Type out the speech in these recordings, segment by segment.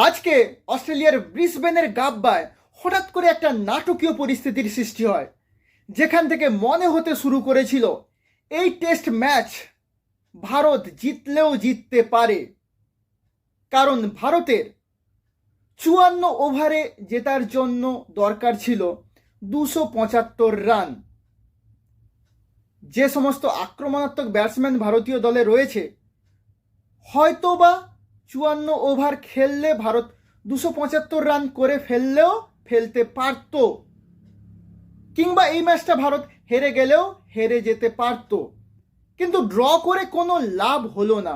আজকে অস্ট্রেলিয়ার ব্রিসবেনের গাব্বায় হঠাৎ করে একটা নাটকীয় পরিস্থিতির সৃষ্টি হয়, যেখান থেকে মনে হতে শুরু করেছিল এই টেস্ট ম্যাচ ভারত জিতলেও জিততে পারে। কারণ ভারতের ৫৪ ওভারে জেতার জন্য দরকার ছিল ২৭৫ রান। যে সমস্ত আক্রমণাত্মক ব্যাটসম্যান ভারতীয় দলে রয়েছে, হয়তোবা ৫৪ ওভার খেললে ভারত ২৭৫ রান করে ফেলতে পারত, কিংবা এই ম্যাচটা ভারত হেরে গেলেও হেরে যেতে পারত। কিন্তু ড্র করে কোনো লাভ হলো না,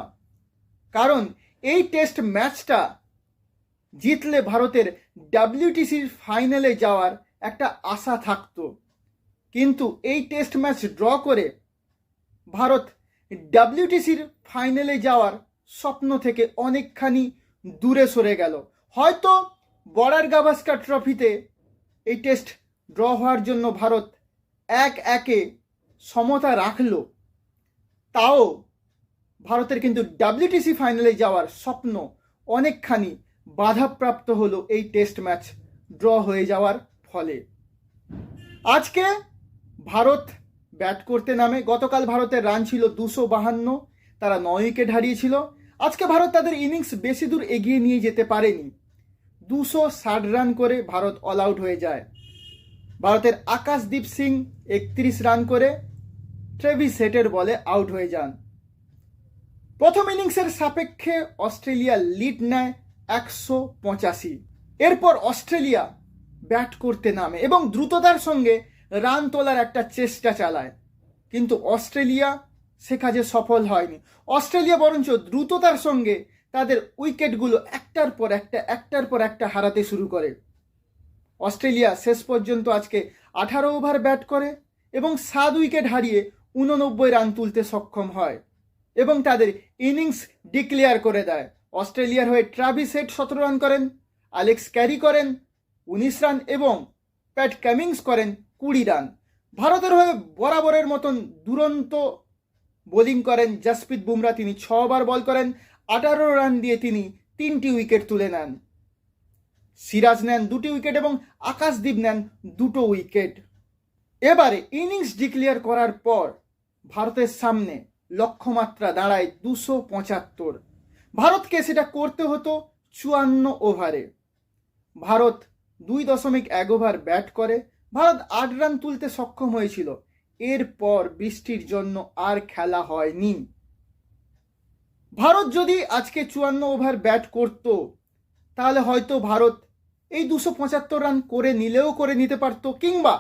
কারণ এই টেস্ট ম্যাচটা জিতলে ভারতের ডাব্লিউটিসির ফাইনালে যাওয়ার একটা আশা থাকতো। কিন্তু এই টেস্ট ম্যাচ ড্র করে ভারত ডাব্লিউটিসির ফাইনালে যাওয়ার স্বপ্ন থেকে অনেকখানি দূরে সরে গেল। হয়তো বর্ডার গাভাস্কার ট্রফিতে এই টেস্ট ড্র হওয়ার জন্য ভারত ১-১ সমতা রাখল, তাও ভারতের কিন্তু ডাব্লিউটিসি ফাইনালে যাওয়ার স্বপ্ন অনেকখানি বাধাপ্রাপ্ত হলো এই টেস্ট ম্যাচ ড্র হয়ে যাওয়ার ফলে। আজকে ভারত ব্যাট করতে নামে। গতকাল ভারতের রান ছিল ২৫২, তারা ৯ উইকেট হারিয়েছিল। আজকে ভারত তাদের ইনিংস বেশি দূর এগিয়ে নিয়ে যেতে পারেনি। ২৬০ রান করে ভারত অল আউট হয়ে যায়। ভারতের আকাশদীপ সিং ৩১ রান করে ট্রেভিস হেডের বলে আউট হয়ে যান। প্রথম ইনিংসের সাপেক্ষে অস্ট্রেলিয়া লিড নেয় ১৮৫। এরপর অস্ট্রেলিয়া ব্যাট করতে নামে এবং দ্রুততার সঙ্গে রান তোলার একটা চেষ্টা চালায়, কিন্তু অস্ট্রেলিয়া সে কাজে সফল হয়নি। অস্ট্রেলিয়া বরঞ্চ দ্রুততার সঙ্গে তাদের উইকেটগুলো একটার পর একটা হারাতে শুরু করে। অস্ট্রেলিয়া শেষ পর্যন্ত আজকে ১৮ ওভার ব্যাট করে এবং ৭ উইকেট হারিয়ে ৮৯ রান তুলতে সক্ষম হয় এবং তাদের ইনিংস ডিক্লেয়ার করে দেয়। অস্ট্রেলিয়ার হয়ে ট্রাভিস হেড ১৭ রান করেন, অ্যালেক্স ক্যারি করেন ১৯ রান এবং প্যাট কামিন্স করেন ২০ রান। ভারতের হয়ে বরাবরের মতন দুরন্ত বোলিং করেন জসপ্রীত বুমরা, তিনি ৬ ওভার বল করেন, ১৮ রান দিয়ে তিনি ৩টি উইকেট তুলে নেন। সিরাজ নেন ২টি উইকেট এবং আকাশদীপ নেন ২টো উইকেট। এবারে ইনিংস ডিক্লেয়ার করার পর ভারতের সামনে লক্ষ্যমাত্রা দাঁড়ায় ২৭৫। ভারতকে সেটা করতে হতো ৫৪ ওভারে। ভারত ২.১ ওভার ব্যাট করে। ভারত ৮ রান তুলতে সক্ষম হয়েছিল। এরপর বৃষ্টির জন্য আর খেলা হয়নি। ভারত যদি আজকে ৫৪ ওভার ব্যাট করত, তাহলে হয়তো ভারত এই ২৭৫ রান করে নিতে পারত, কিংবা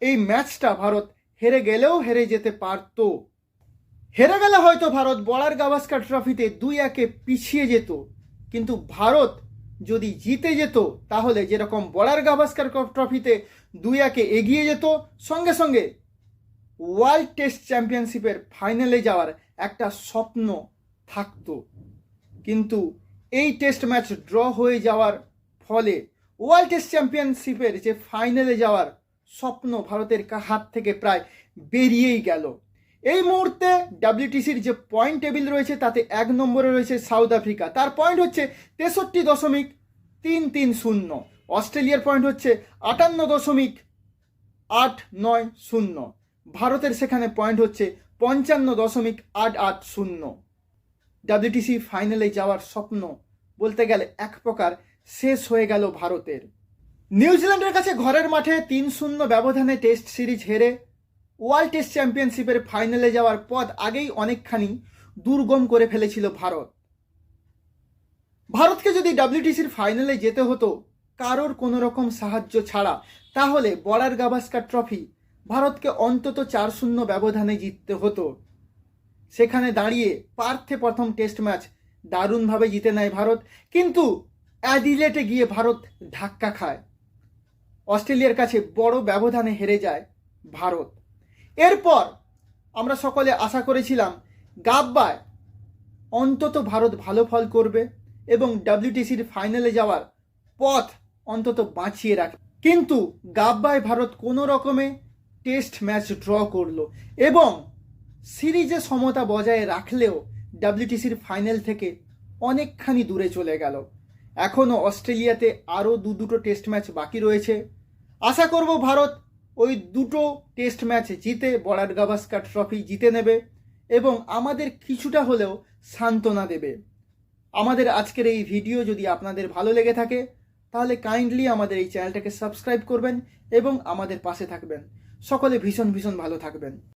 এই ম্যাচটা ভারত হেরে গেলেও হেরে যেতে পারত। হেরে গেলে হয়তো ভারত বর্ডার গাভাস্কার ট্রফিতে ২-১ পিছিয়ে যেত। কিন্তু ভারত যদি জিতে যেত, তাহলে যেরকম বর্ডার গাভাস্কার ট্রফিতে ২-১ এগিয়ে যেত, সঙ্গে সঙ্গে ওয়ার্ল্ড টেস্ট চ্যাম্পিয়নশিপের ফাইনালে যাওয়ার একটা স্বপ্ন থাকতো। কিন্তু এই টেস্ট ম্যাচ ড্র হয়ে যাওয়ার ফলে ওয়ার্ল্ড টেস্ট চ্যাম্পিয়নশিপের যে ফাইনালে যাওয়ার স্বপ্ন ভারতের হাত থেকে প্রায় বেরিয়েই গেল। এই মুহূর্তে ডাব্লিউটিসির যে পয়েন্ট টেবিল রয়েছে, তাতে ১ নম্বরে রয়েছে সাউথ আফ্রিকা, তার পয়েন্ট হচ্ছে ৬৩.৩৩০। অস্ট্রেলিয়ার পয়েন্ট হচ্ছে ৫৮.৮৯০। ভারতের সেখানে পয়েন্ট হচ্ছে ৫৫.৮৮০। ডাব্লিউটিসি ফাইনালে যাওয়ার স্বপ্ন বলতে গেলে এক প্রকার শেষ হয়ে গেল ভারতের। নিউজিল্যান্ডের কাছে ঘরের মাঠে ৩-০ ব্যবধানে টেস্ট সিরিজ হেরে ওয়ার্ল্ড টেস্ট চ্যাম্পিয়নশিপের ফাইনালে যাওয়ার পথ আগেই অনেকখানি দুর্গম করে ফেলেছিল ভারত। ভারতকে যদি ডাব্লিউটিসির ফাইনালে যেতে হতো কারোর কোনো রকম সাহায্য ছাড়া, তাহলে বর্ডার গাভাস্কার ট্রফি ভারতকে অন্তত ৪-০ ব্যবধানে জিততে হতো। সেখানে দাঁড়িয়ে পার্থে প্রথম টেস্ট ম্যাচ দারুণভাবে জিতে নেয় ভারত, কিন্তু অ্যাডিলেটে গিয়ে ভারত ধাক্কা খায়। অস্ট্রেলিয়ার কাছে বড় ব্যবধানে হেরে যায় ভারত। এরপর আমরা সকলে আশা করেছিলাম গাব্বায় অন্তত ভারত ভালো ফল করবে এবং ডাব্লিউটিসির ফাইনালে যাওয়ার পথ অন্তত বাঁচিয়ে রাখবে। কিন্তু গাব্বায় ভারত কোনো রকমে টেস্ট ম্যাচ ড্র করলো এবং সিরিজে সমতা বজায় রাখলেও ডাব্লিউটিসির ফাইনাল থেকে অনেকখানি দূরে চলে গেল। এখনও অস্ট্রেলিয়াতে আরও দুটো টেস্ট ম্যাচ বাকি রয়েছে। আশা করব ভারত ওই দুটো টেস্ট ম্যাচ জিতে বর্ডার গাভাস্কার ট্রফি জিতে নেবে এবং আমাদের কিছুটা হলেও সান্ত্বনা দেবে। আমাদের আজকের এই ভিডিও যদি আপনাদের ভালো লেগে থাকে তাহলে কাইন্ডলি আমাদের এই চ্যানেলটাকে সাবস্ক্রাইব করবেন এবং আমাদের পাশে থাকবেন। সকলে ভীষণ ভীষণ ভালো থাকবেন।